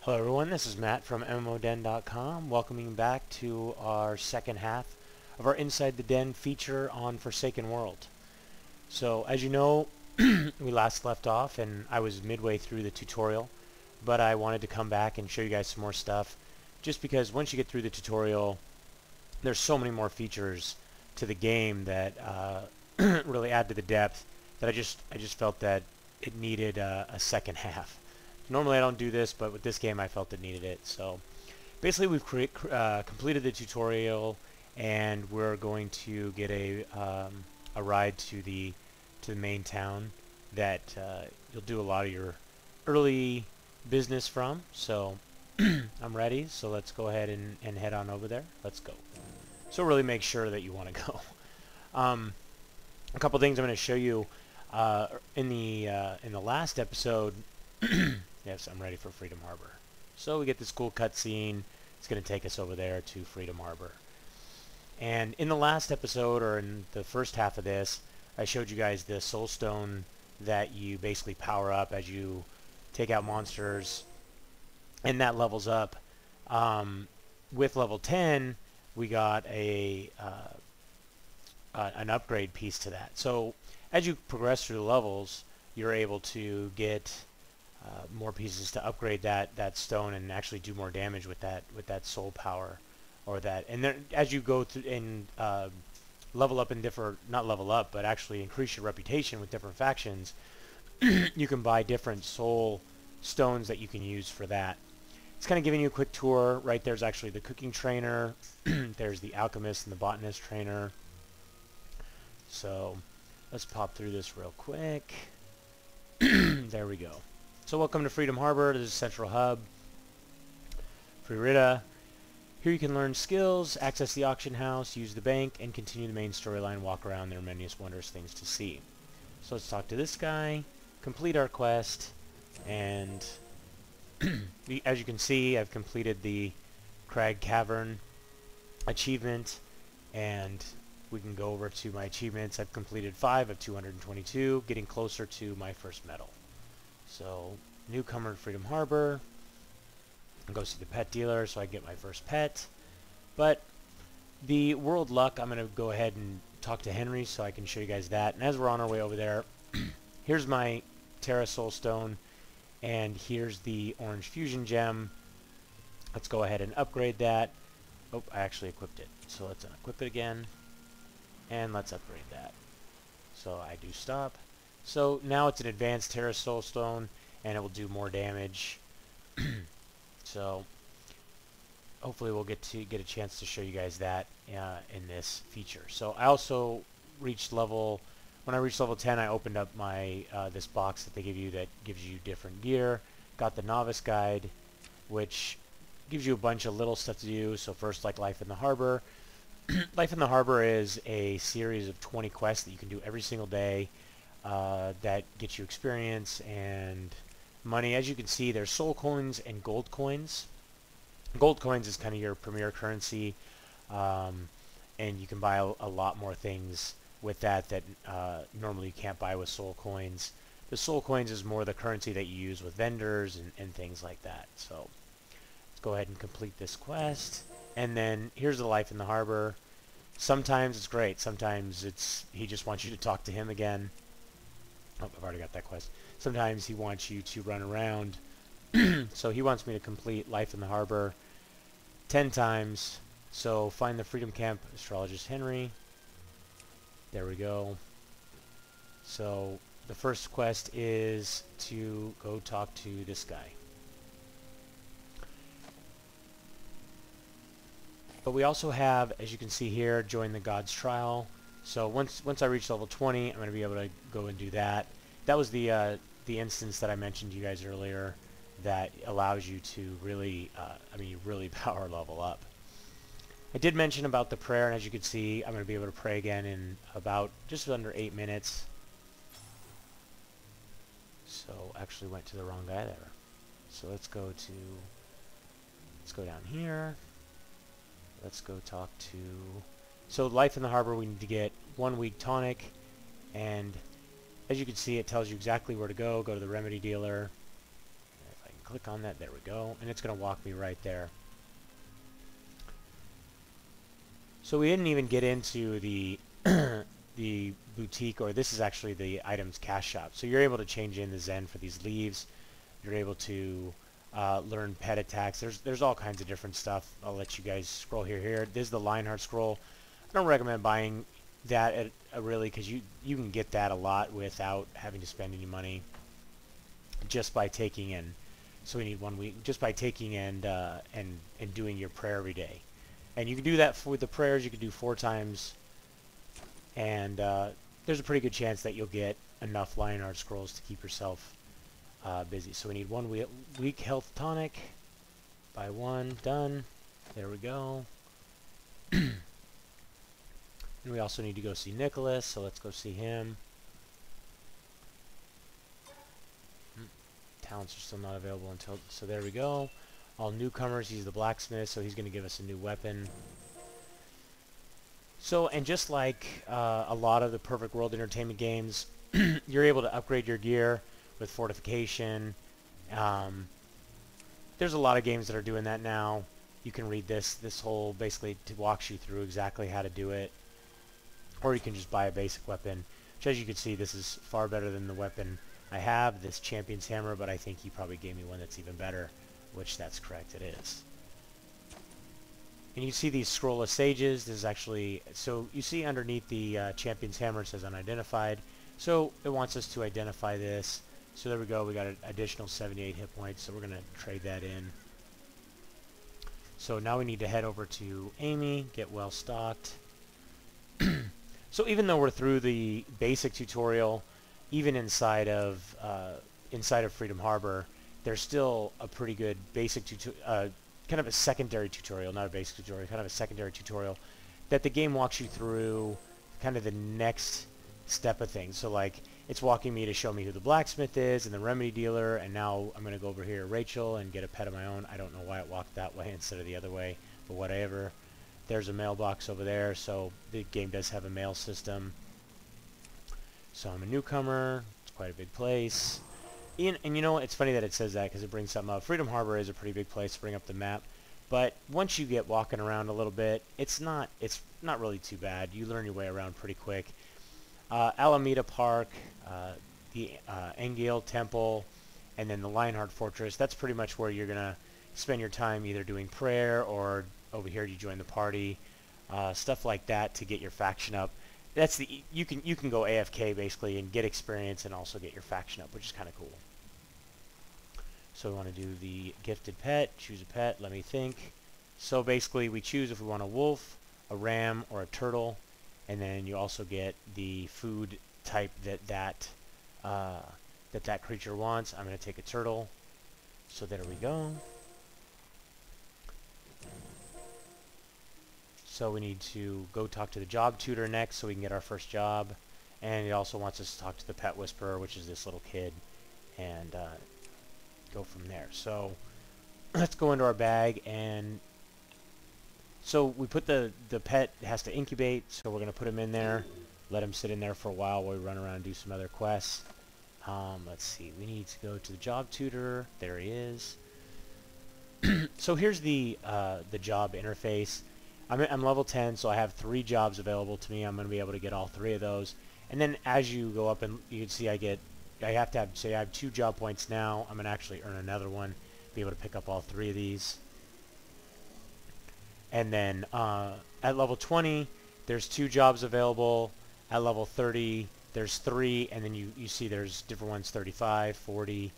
Hello everyone, this is Matt from MMODen.com, welcoming back to our second half of our Inside the Den feature on Forsaken World. So as you know, we last left off and I was midway through the tutorial, but I wanted to come back and show you guys some more stuff, just because once you get through the tutorial, there's so many more features to the game that really add to the depth that I just felt that it needed a second half. Normally I don't do this, but with this game I felt it needed it. So basically we've completed the tutorial, and we're going to get a ride to the main town that you'll do a lot of your early business from. So I'm ready, so let's go ahead and head on over there. Let's go. So really make sure that you want to go. A couple things I'm going to show you in the last episode. Yes, I'm ready for Freedom Harbor. So we get this cool cutscene. It's going to take us over there to Freedom Harbor. And in the last episode, or in the first half of this, I showed you guys the soul stone that you basically power up as you take out monsters, and that levels up. With level 10, we got an upgrade piece to that. So as you progress through the levels, you're able to get more pieces to upgrade that stone and actually do more damage with that soul power, or that. And then as you go through and level up in different, not level up, but actually increase your reputation with different factions, you can buy different soul stones that you can use for that. It's kind of giving you a quick tour. Right there's actually the cooking trainer. There's the alchemist and the botanist trainer. So let's pop through this real quick. There we go. So welcome to Freedom Harbor. This is Central Hub. Freerida. Here you can learn skills, access the auction house, use the bank, and continue the main storyline. Walk around. There are many wondrous things to see. So let's talk to this guy, complete our quest, and as you can see, I've completed the Crag Cavern achievement, and we can go over to my achievements. I've completed 5 of 222, getting closer to my first medal. So, newcomer to Freedom Harbor. I'll go see the pet dealer so I get my first pet. But the World Luck, I'm going to go ahead and talk to Henry so I can show you guys that. And as we're on our way over there, here's my Terra Soul Stone, and here's the Orange Fusion Gem. Let's go ahead and upgrade that. Oh, I actually equipped it. So let's unequip it again. And let's upgrade that. So I do stop. So now it's an advanced Terra Soul Stone, and it will do more damage. So hopefully we'll get a chance to show you guys that in this feature. So I also reached level, when I reached level 10, I opened up my this box that they give you that gives you different gear. Got the Novice Guide, which gives you a bunch of little stuff to do. So first, like Life in the Harbor. Life in the Harbor is a series of 20 quests that you can do every single day. That gets you experience and money. As you can see, there's soul coins and gold coins. Gold coins is kind of your premier currency, and you can buy a lot more things with that normally you can't buy with soul coins. The soul coins is more the currency that you use with vendors and things like that. So let's go ahead and complete this quest. And then here's the Life in the Harbor. Sometimes it's great. Sometimes he just wants you to talk to him again. Oh, I've already got that quest. Sometimes he wants you to run around. So he wants me to complete Life in the Harbor 10 times. So find the Freedom Camp Astrologist Henry. There we go. So the first quest is to go talk to this guy. But we also have, as you can see here, join the God's Trial. So once I reach level 20, I'm going to be able to go and do that. That was the instance that I mentioned to you guys earlier that allows you to really, really power level up. I did mention about the prayer, and as you can see, I'm going to be able to pray again in about just under 8 minutes. So actually went to the wrong guy there. So let's go down here. Let's go talk to... So Life in the Harbor, we need to get 1 week tonic, and as you can see, it tells you exactly where to go. Go to the remedy dealer. If I can click on that. There we go. And it's going to walk me right there. So we didn't even get into the the boutique, or this is actually the items cash shop. So you're able to change in the Zen for these leaves. You're able to learn pet attacks. There's all kinds of different stuff. I'll let you guys scroll here. This is the Lionheart scroll. I don't recommend buying that really, because you can get that a lot without having to spend any money just by taking in. So we need 1 week just by taking and doing your prayer every day. And you can do that with the prayers. You can do 4 times, and there's a pretty good chance that you'll get enough Lionheart scrolls to keep yourself busy. So we need 1 week health tonic. Buy 1, done. There we go. And we also need to go see Nicholas, so let's go see him. Talents are still not available until, so there we go. All newcomers, he's the blacksmith, so he's going to give us a new weapon. So, and just like a lot of the Perfect World Entertainment games, you're able to upgrade your gear with Fortification. There's a lot of games that are doing that now. You can read this whole, basically, walks you through exactly how to do it. Or you can just buy a basic weapon, which, as you can see, this is far better than the weapon I have, this Champion's Hammer, but I think he probably gave me one that's even better, which that's correct, it is. And you see these Scroll of Sages. This is actually, so you see underneath the Champion's Hammer it says unidentified. So it wants us to identify this. So there we go, we got an additional 78 hit points, so we're going to trade that in. So now we need to head over to Amy, get well stocked. So even though we're through the basic tutorial, even inside of Freedom Harbor, there's still a pretty good basic kind of a secondary tutorial, not a basic tutorial, kind of a secondary tutorial that the game walks you through kind of the next step of things. So like it's walking me to show me who the blacksmith is and the remedy dealer, and now I'm going to go over here to Rachel and get a pet of my own. I don't know why it walked that way instead of the other way, but whatever. There's a mailbox over there, so the game does have a mail system. So I'm a newcomer. It's quite a big place. And you know, it's funny that it says that because it brings something up. Freedom Harbor is a pretty big place to bring up the map. But once you get walking around a little bit, it's not really too bad. You learn your way around pretty quick. Alameda Park, the Engale Temple, and then the Lionheart Fortress. That's pretty much where you're going to spend your time either doing prayer or over here you join the party. Stuff like that to get your faction up. That's the you can go AFK basically and get experience and also get your faction up, which is kind of cool. So we want to do the gifted pet, choose a pet, let me think. So basically we choose if we want a wolf, a ram, or a turtle, and then you also get the food type that creature wants. I'm going to take a turtle. So there we go. So we need to go talk to the job tutor next so we can get our first job. And it also wants us to talk to the pet whisperer, which is this little kid, and go from there. So let's go into our bag, and so we put the pet has to incubate, so we're going to put him in there, let him sit in there for a while we run around and do some other quests. Let's see, we need to go to the job tutor. There he is. So here's the job interface. I'm level 10, so I have 3 jobs available to me. I'm going to be able to get all 3 of those. And then as you go up, and you can see I have to have, say I have 2 job points now. I'm going to actually earn another one, be able to pick up all 3 of these. And then at level 20, there's 2 jobs available. At level 30, there's 3, and then you see there's different ones, 35, 40,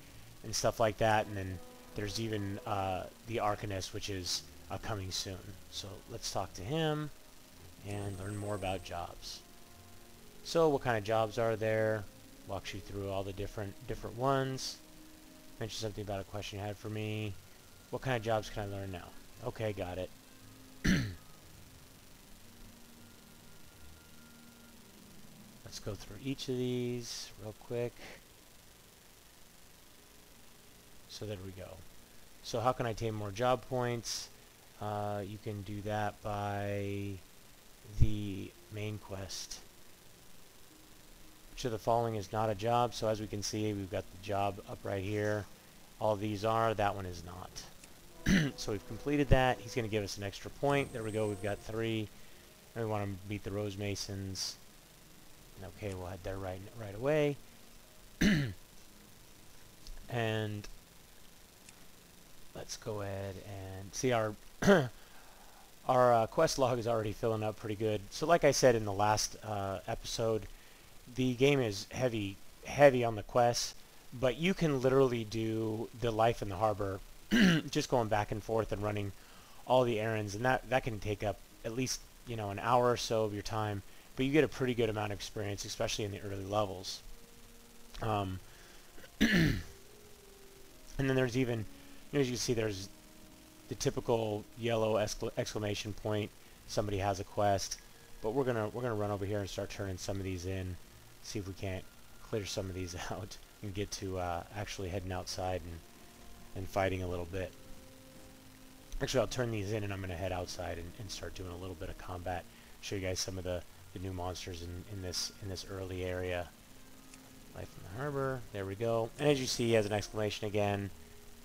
and stuff like that. And then there's even the Arcanist, which is coming soon. So let's talk to him and learn more about jobs. So what kind of jobs are there? Walks you through all the different ones. Mention something about a question you had for me. What kind of jobs can I learn now? Okay, got it. Let's go through each of these real quick. So there we go. So how can I attain more job points? You can do that by the main quest. Which of the following is not a job? So as we can see, we've got the job up right here. all these are. That one is not. So we've completed that. He's going to give us an extra point. There we go. We've got 3. And we want to beat the Rose Masons. Okay, we'll head there right away. And let's go ahead and see our our quest log is already filling up pretty good. So like I said in the last episode, the game is heavy on the quests, but you can literally do the life in the harbor just going back and forth and running all the errands, and that can take up at least, you know, an hour or so of your time, but you get a pretty good amount of experience, especially in the early levels. And then there's even, you know, as you can see, there's the typical yellow exclamation point. Somebody has a quest, but we're gonna run over here and start turning some of these in, see if we can't clear some of these out and get to actually heading outside and fighting a little bit. Actually, I'll turn these in and I'm gonna head outside and start doing a little bit of combat. Show you guys some of the new monsters in this early area. Life in the harbor. There we go. And as you see, he has an exclamation again,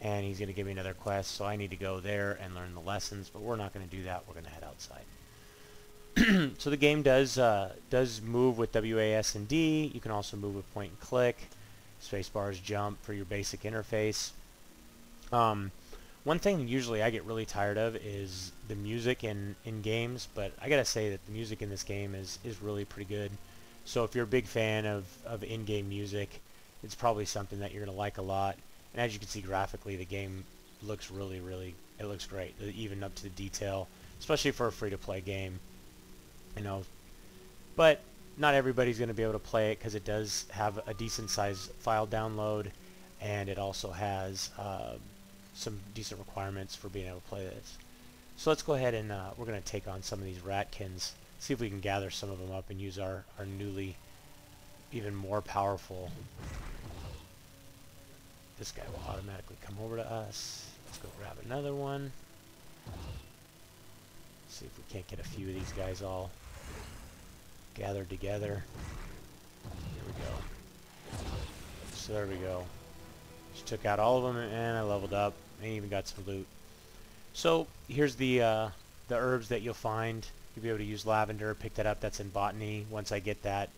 and he's going to give me another quest, so I need to go there and learn the lessons, but we're not going to do that. We're going to head outside. So the game does move with W, A, S, and D. You can also move with point and click. Spacebar is jump for your basic interface. One thing usually I get really tired of is the music in games, but I gotta say that the music in this game is really pretty good. So if you're a big fan of in-game music, it's probably something that you're going to like a lot. And as you can see graphically, the game looks really, it looks great, even up to the detail, especially for a free-to-play game. You know, but not everybody's going to be able to play it because it does have a decent-sized file download, and it also has some decent requirements for being able to play this. So let's go ahead and we're going to take on some of these ratkins. See if we can gather some of them up and use our newly even more powerful. This guy will automatically come over to us. Let's go grab another one. See if we can't get a few of these guys all gathered together. Here we go. So there we go. Just took out all of them and I leveled up and even got some loot. So here's the herbs that you'll find. You'll be able to use lavender, pick that up. That's in botany. Once I get that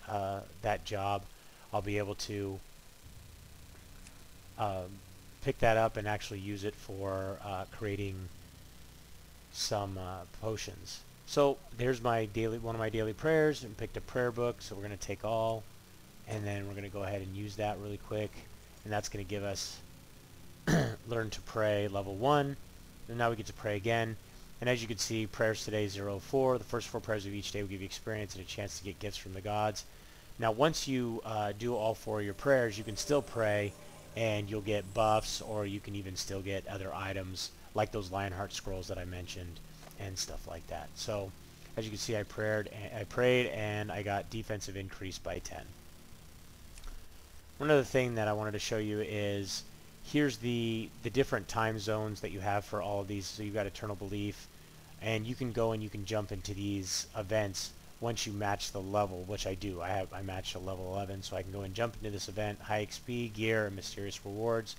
that job, I'll be able to pick that up and actually use it for creating some potions. So there's my one of my daily prayers, and picked a prayer book. So we're going to take all, and then we're going to go ahead and use that really quick, and that's going to give us learn to pray level 1. And now we get to pray again. And as you can see, prayers today 0-4. The first 4 prayers of each day will give you experience and a chance to get gifts from the gods. Now once you do all 4 of your prayers, you can still pray and you'll get buffs, or you can even still get other items like those Lionheart scrolls that I mentioned and stuff like that. So as you can see, I prayed and I got defensive increase by 10. One other thing that I wanted to show you is here's the different time zones that you have for all of these. So you've got Eternal Belief, and you can go and you can jump into these events once you match the level, which I do. I matched a level 11, so I can go and jump into this event, high XP, gear, and mysterious rewards.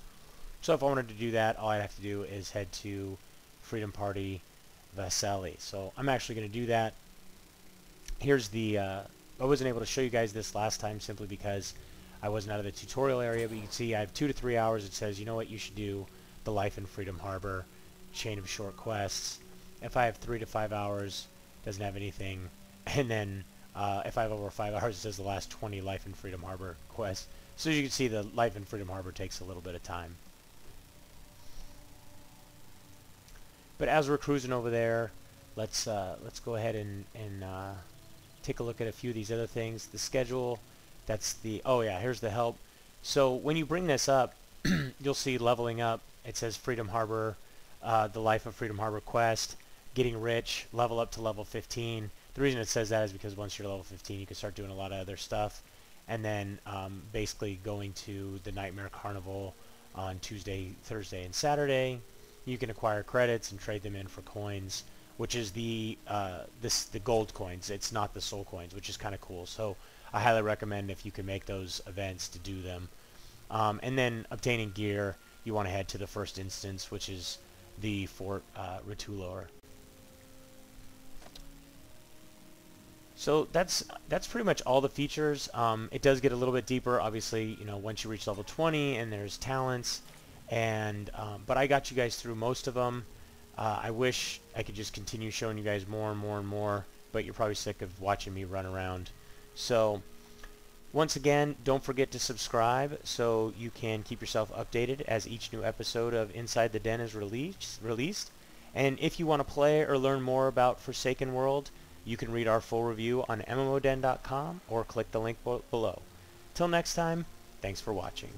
So if I wanted to do that, all I'd have to do is head to Freedom Party Vasselli. So I'm actually going to do that. Here's the, I wasn't able to show you guys this last time simply because I wasn't out of the tutorial area, but you can see I have 2 to 3 hours. It says, you know what, you should do the Life in Freedom Harbor chain of short quests. If I have 3 to 5 hours, doesn't have anything. And then if I have over 5 hours, it says the last 20 Life in Freedom Harbor quests. So as you can see, the Life in Freedom Harbor takes a little bit of time. But as we're cruising over there, let's go ahead and take a look at a few of these other things. The schedule, that's the, oh yeah, here's the help. So when you bring this up, you'll see leveling up. It says Freedom Harbor, the Life of Freedom Harbor quest, getting rich, level up to level 15. The reason it says that is because once you're level 15, you can start doing a lot of other stuff. And then basically going to the Nightmare Carnival on Tuesday, Thursday, and Saturday. You can acquire credits and trade them in for coins, which is the gold coins. It's not the soul coins, which is kind of cool. So I highly recommend if you can make those events to do them. And then obtaining gear. you want to head to the first instance, which is the Fort Retulor. So that's pretty much all the features. It does get a little bit deeper, obviously, you know, once you reach level 20, and there's talents, and but I got you guys through most of them. I wish I could just continue showing you guys more and more and more, but you're probably sick of watching me run around. So once again, don't forget to subscribe so you can keep yourself updated as each new episode of Inside the Den is released. And if you want to play or learn more about Forsaken World, you can read our full review on MMOden.com or click the link below. Till next time, thanks for watching.